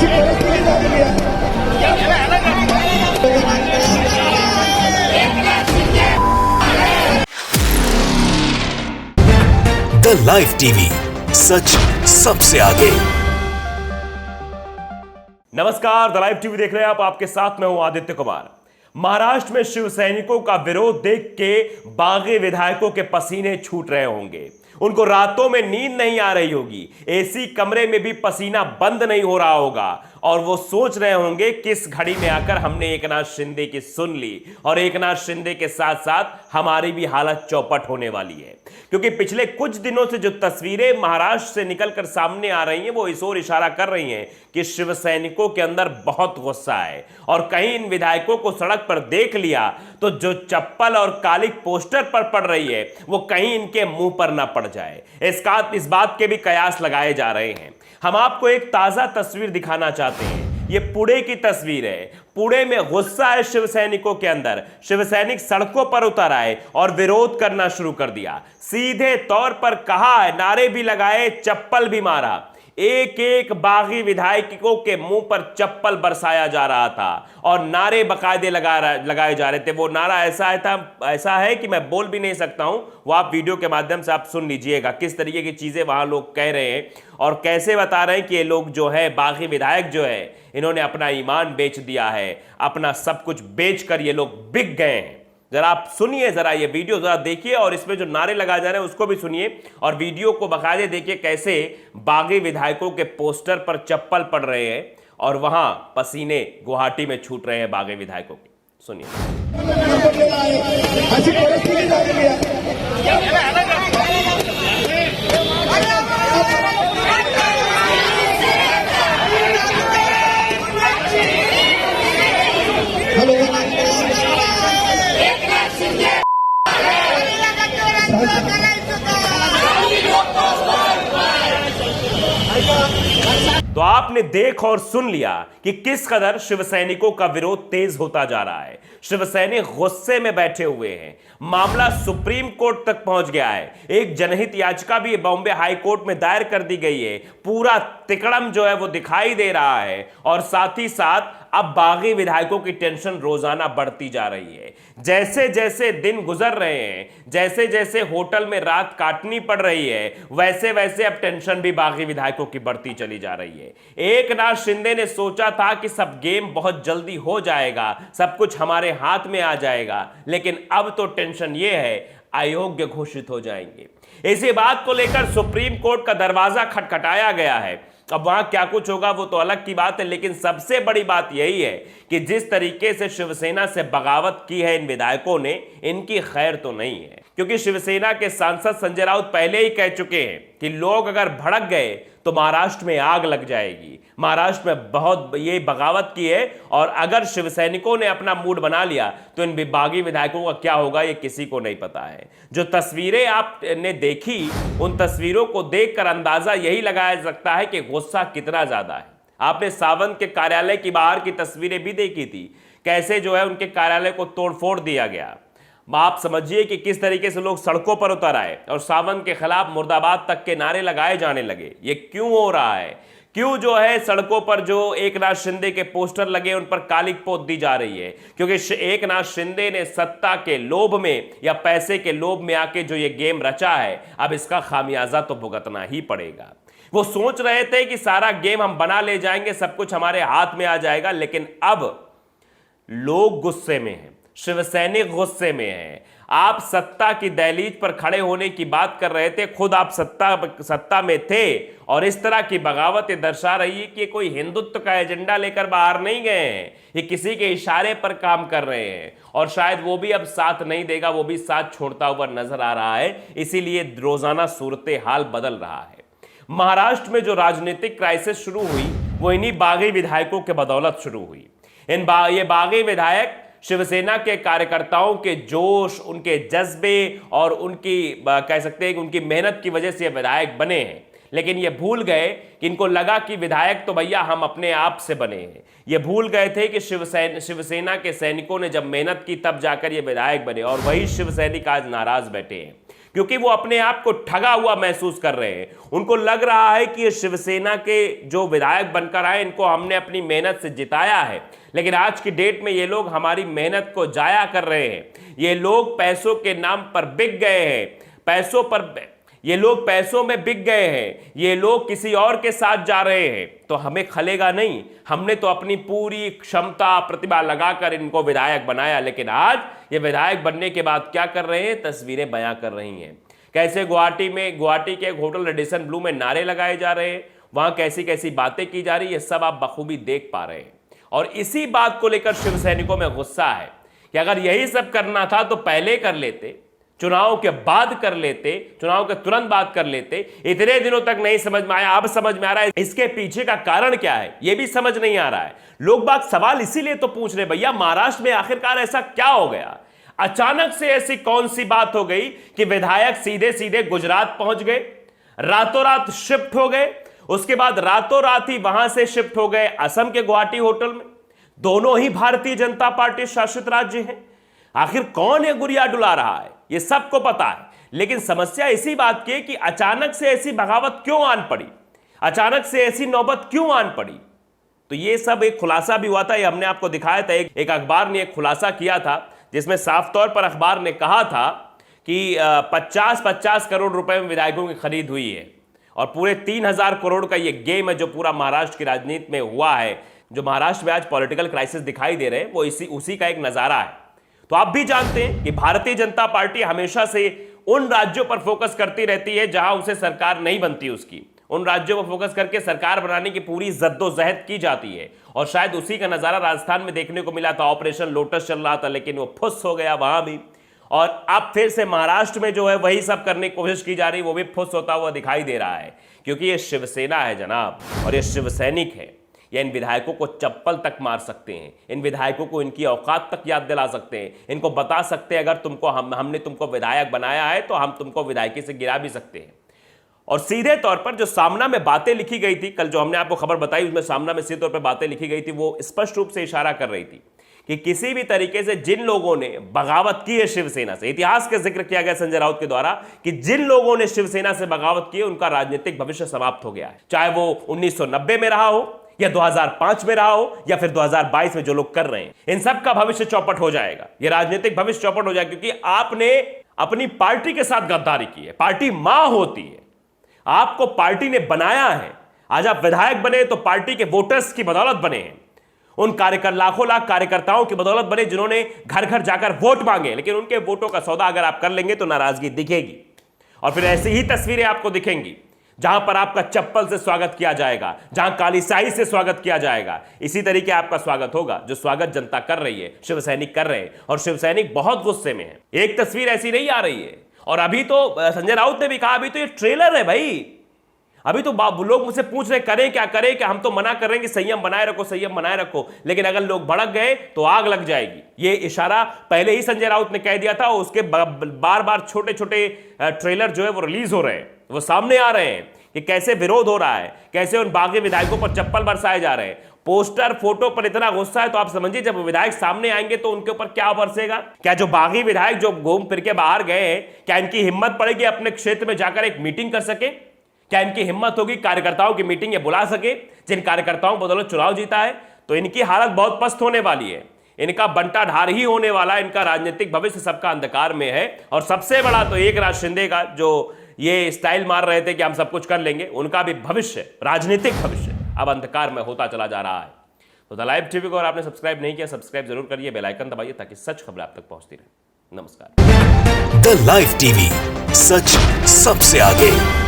अशी परिस्थिती झालेली आहे. द लाइव टीवी, सच सबसे आगे। नमस्कार, द लाइव टीवी देख रहे हैं आप। आपके साथ मैं हूं आदित्य कुमार। महाराष्ट्र में शिव सैनिकों का विरोध देख के बागी विधायकों के पसीने छूट रहे होंगे। उनको रातों में नींद नहीं आ रही होगी, एसी कमरे में भी पसीना बंद नहीं हो रहा होगा और वो सोच रहे होंगे किस घड़ी में आकर हमने एकनाथ शिंदे की सुन ली और एकनाथ शिंदे के साथ साथ हमारी भी हालत चौपट होने वाली है। क्योंकि पिछले कुछ दिनों से जो तस्वीरें महाराष्ट्र से निकलकर सामने आ रही हैं वो इस ओर इशारा कर रही हैं कि शिव सैनिकों के अंदर बहुत गुस्सा है और कहीं इन विधायकों को सड़क पर देख लिया तो जो चप्पल और कालिक पोस्टर पर पड़ रही है वो कहीं इनके मुंह पर ना पड़ जाए। इस बात के भी कयास लगाए जा रहे हैं। हम आपको एक ताजा तस्वीर दिखाना चाहते हैं। ये पुणे की तस्वीर है। पुणे में गुस्सा है शिव सैनिकों के अंदर। शिव सैनिक सड़कों पर उतर आए और विरोध करना शुरू कर दिया। सीधे तौर पर कहा है, नारे भी लगाए, चप्पल भी मारा। एक एक बागी विधायकों के मुंह पर चप्पल बरसाया जा रहा था और नारे बकायदे लगाए जा रहे थे। वो नारा ऐसा है कि मैं बोल भी नहीं सकता हूं। वो आप वीडियो के माध्यम से आप सुन लीजिएगा किस तरीके की चीजें वहां लोग कह रहे हैं और कैसे बता रहे हैं कि ये लोग जो है, बागी विधायक जो है, इन्होंने अपना ईमान बेच दिया है, अपना सब कुछ बेच कर ये लोग बिक गए हैं। जरा आप सुनिए, जरा ये वीडियो जरा देखिए और इसमें जो नारे लगाए जा रहे हैं उसको भी सुनिए और वीडियो को बकायदे देखिए कैसे बागी विधायकों के पोस्टर पर चप्पल पड़ रहे हैं और वहां पसीने गुवाहाटी में छूट रहे हैं बागी विधायकों के। सुनिए। अशी परिस्थिती झालेली आहे. तो आपने देख और सुन लिया कि किस कदर शिव सैनिकों का विरोध तेज होता जा रहा है। शिव सैनिक गुस्से में बैठे हुए हैं। मामला सुप्रीम कोर्ट तक पहुंच गया है। एक जनहित याचिका भी बॉम्बे हाई कोर्ट में दायर कर दी गई है। पूरा तिकड़म जो है वो दिखाई दे रहा है और साथ ही साथ अब बागी विधायकों की टेंशन रोजाना बढ़ती जा रही है। जैसे जैसे दिन गुजर रहे हैं, जैसे जैसे होटल में रात काटनी पड़ रही है, वैसे वैसे अब टेंशन भी बागी विधायकों की बढ़ती चली जा रही है। एकनाथ शिंदे ने सोचा था कि सब गेम बहुत जल्दी हो जाएगा, सब कुछ हमारे हाथ में आ जाएगा, लेकिन अब तो टेंशन ये है अयोग्य घोषित हो जाएंगे। इसी बात को लेकर सुप्रीम कोर्ट का दरवाजा खटखटाया गया है। अब वहां क्या कुछ होगा वो तो अलग की बात है, लेकिन सबसे बड़ी बात यही है कि जिस तरीके से शिवसेना से बगावत की है इन विधायकों ने, इनकी खैर तो नहीं है। क्योंकि शिवसेना के सांसद संजय राउत पहले ही कह चुके हैं कि लोग अगर भड़क गए तो महाराष्ट्र में आग लग जाएगी। महाराष्ट्र में बहुत ये बगावत की है और अगर शिव सैनिकों ने अपना मूड बना लिया तो इन बागी विधायकों का क्या होगा ये किसी को नहीं पता है। जो तस्वीरें आपने देखी, उन तस्वीरों को देखकर अंदाजा यही लगाया जा सकता है कि गुस्सा कितना ज्यादा है। आपने सावंत के कार्यालय की बाहर की तस्वीरें भी देखी थी, कैसे जो है उनके कार्यालय को तोड़फोड़ दिया गया। आप समझिए कि किस तरीके से लोग सड़कों पर उतर आए और सावंत के खिलाफ मुर्दाबाद तक के नारे लगाए जाने लगे। ये क्यों हो रहा है? क्यों जो है सड़कों पर जो एकनाथ शिंदे के पोस्टर लगे उन पर कालिक पोत दी जा रही है? क्योंकि एकनाथ शिंदे ने सत्ता के लोभ में या पैसे के लोभ में आके जो ये गेम रचा है, अब इसका खामियाजा तो भुगतना ही पड़ेगा। वो सोच रहे थे कि सारा गेम हम बना ले जाएंगे, सब कुछ हमारे हाथ में आ जाएगा, लेकिन अब लोग गुस्से में हैं, शिव सैनिक गुस्से में हैं। आप सत्ता की दहलीज पर खड़े होने की बात कर रहे थे, खुद आप सत्ता में थे और इस तरह की बगावत ये दर्शा रही है कि कोई हिंदुत्व का एजेंडा लेकर बाहर नहीं गए हैं, ये किसी के इशारे पर काम कर रहे हैं और शायद वो भी अब साथ नहीं देगा, वो भी साथ छोड़ता हुआ नजर आ रहा है। इसीलिए रोजाना सूरत हाल बदल रहा है। महाराष्ट्र में जो राजनीतिक क्राइसिस शुरू हुई वो इन्हीं बागी विधायकों के बदौलत शुरू हुई। ये बागी विधायक शिवसेना के कार्यकर्ताओं के जोश, उनके जज्बे और उनकी कह सकते हैं कि उनकी मेहनत की वजह से ये विधायक बने हैं। लेकिन ये भूल गए कि इनको लगा कि विधायक तो भैया हम अपने आप से बने हैं। ये भूल गए थे कि शिवसेना के सैनिकों ने जब मेहनत की तब जाकर ये विधायक बने और वही शिव सैनिक आज नाराज बैठे हैं। क्योंकि वो अपने आप को ठगा हुआ महसूस कर रहे हैं। उनको लग रहा है कि ये शिवसेना के जो विधायक बनकर आए, इनको हमने अपनी मेहनत से जिताया है, लेकिन आज की डेट में ये लोग हमारी मेहनत को जाया कर रहे हैं। ये लोग पैसों के नाम पर बिक गए हैं, ये लोग पैसों में बिक गए हैं, ये लोग किसी और के साथ जा रहे हैं, तो हमें खलेगा नहीं। हमने तो अपनी पूरी क्षमता प्रतिभा लगाकर इनको विधायक बनाया, लेकिन आज ये विधायक बनने के बाद क्या कर रहे हैं, तस्वीरें बयां कर रही हैं। कैसे गुवाहाटी के एक होटल रेडिसन ब्लू में नारे लगाए जा रहे हैं, वहां कैसी कैसी बातें की जा रही है, सब आप बखूबी देख पा रहे हैं। और इसी बात को लेकर शिव सैनिकों में गुस्सा है कि अगर यही सब करना था तो पहले कर लेते, चुनाव के बाद कर लेते, चुनाव के तुरंत बाद कर लेते। इतने दिनों तक नहीं समझ में आया, अब समझ में आ रहा है। इसके पीछे का कारण क्या है यह भी समझ नहीं आ रहा है। लोग बात सवाल इसीलिए तो पूछ रहे, भैया महाराष्ट्र में आखिरकार ऐसा क्या हो गया, अचानक से ऐसी कौन सी बात हो गई कि विधायक सीधे सीधे गुजरात पहुंच गए, रातों रात शिफ्ट हो गए, उसके बाद रातों रात ही वहां से शिफ्ट हो गए असम के गुवाहाटी होटल में। दोनों ही भारतीय जनता पार्टी शासित राज्य हैं। आखिर कौन है गुरिया डुला रहा है, ये सबको पता है, लेकिन समस्या इसी बात की है कि अचानक से ऐसी बगावत क्यों आन पड़ी, अचानक से ऐसी नौबत क्यों आन पड़ी। तो ये सब एक खुलासा भी हुआ था, ये हमने आपको दिखाया था। एक अखबार ने एक खुलासा किया था जिसमें साफ तौर पर अखबार ने कहा था कि 50-50 करोड़ रुपए में विधायकों की खरीद हुई है और पूरे 3000 करोड़ का ये गेम है जो पूरा महाराष्ट्र की राजनीति में हुआ है। जो महाराष्ट्र में आज पॉलिटिकल क्राइसिस दिखाई दे रहे हैं वो उसी का एक नजारा है। तो आप भी जानते हैं कि भारतीय जनता पार्टी हमेशा से उन राज्यों पर फोकस करती रहती है जहां उसे सरकार नहीं बनती, उसकी उन राज्यों पर फोकस करके सरकार बनाने की पूरी जद्दोजहद की जाती है। और शायद उसी का नजारा राजस्थान में देखने को मिला था। ऑपरेशन लोटस चल रहा था लेकिन वो फुस हो गया वहां भी, और अब फिर से महाराष्ट्र में जो है वही सब करने की कोशिश की जा रही, वो भी फुस होता हुआ दिखाई दे रहा है। क्योंकि ये शिवसेना है जनाब, और ये शिव सैनिक है। या इन विधायकों को चप्पल तक मार सकते हैं, इन विधायकों को इनकी औकात तक याद दिला सकते हैं, इनको बता सकते हैं अगर तुमको हमने तुमको विधायक बनाया है तो हम तुमको विधायकी से गिरा भी सकते हैं। और सीधे तौर पर जो सामना में बातें लिखी गई थी, कल जो हमने आपको खबर बताई उसमें सामना में सीधे तौर पर बातें लिखी गई थी, वो स्पष्ट रूप से इशारा कर रही थी कि किसी भी तरीके से जिन लोगों ने बगावत की है शिवसेना से, इतिहास का जिक्र किया गया संजय राउत के द्वारा कि जिन लोगों ने शिवसेना से बगावत की है उनका राजनीतिक भविष्य समाप्त हो गया है। चाहे वो 1990 में रहा हो या 2005 में रहा हो या फिर 2022 में जो लोग कर रहे हैं, इन सब का भविष्य चौपट हो जाएगा। ये राजनीतिक भविष्य चौपट हो जाएगा क्योंकि आपने अपनी पार्टी के साथ गद्दारी की है। पार्टी मां होती है, आपको पार्टी ने बनाया है। आज आप विधायक बने तो पार्टी के वोटर्स की बदौलत बने हैं, उन लाखों लाख कार्यकर्ताओं की बदौलत बने जिन्होंने घर घर जाकर वोट मांगे। लेकिन उनके वोटों का सौदा अगर आप कर लेंगे तो नाराजगी दिखेगी, और फिर ऐसी ही तस्वीरें आपको दिखेंगी जहां पर आपका चप्पल से स्वागत किया जाएगा, जहां काली स्याही से स्वागत किया जाएगा। इसी तरीके आपका स्वागत होगा जो स्वागत जनता कर रही है, शिव सैनिक कर रहे हैं, और शिव सैनिक बहुत गुस्से में है। एक तस्वीर ऐसी नहीं आ रही है। और अभी तो संजय राउत ने भी कहा अभी तो ये ट्रेलर है भाई, अभी तो लोग मुझसे पूछ रहे करें क्या, हम तो मना कर रहे हैं कि संयम बनाए रखो, संयम बनाए रखो, लेकिन अगर लोग भड़क गए तो आग लग जाएगी। ये इशारा पहले ही संजय राउत ने कह दिया था। उसके बार बार छोटे छोटे ट्रेलर जो है वो रिलीज हो रहे हैं, वो सामने आ रहे हैं कि कैसे विरोध हो रहा है, कैसे उन बागी विधायकों पर चप्पल बरसाए जा रहे हैं। पोस्टर फोटो पर इतना गुस्सा है तो आप समझिए जब विधायक सामने आएंगे तो उनके ऊपर क्या बरसेगा। क्या जो बागी विधायक जो घूम फिर के बाहर गए हैं, क्या इनकी हिम्मत पड़ेगी अपने क्षेत्र में जाकर एक मीटिंग कर सके? क्या इनकी हिम्मत होगी कार्यकर्ताओं की मीटिंग ये बुला सके जिन कार्यकर्ताओं बदौलत चुनाव जीता है? तो इनकी हालत बहुत पस्त होने वाली है, इनका बंटा ढार ही होने वाला, इनका राजनीतिक भविष्य सबका अंधकार में है। और सबसे बड़ा तो एकनाथ शिंदे का जो ये स्टाइल मार रहे थे कि हम सब कुछ कर लेंगे, उनका भी भविष्य, राजनीतिक भविष्य अब अंधकार में होता चला जा रहा है। तो द लाइव टीवी को अगर आपने सब्सक्राइब नहीं किया, सब्सक्राइब जरूर करिए, बेल आइकन दबाइए ताकि सच खबर आप तक पहुंचती रहे। नमस्कार। द लाइव टीवी, सच सबसे आगे।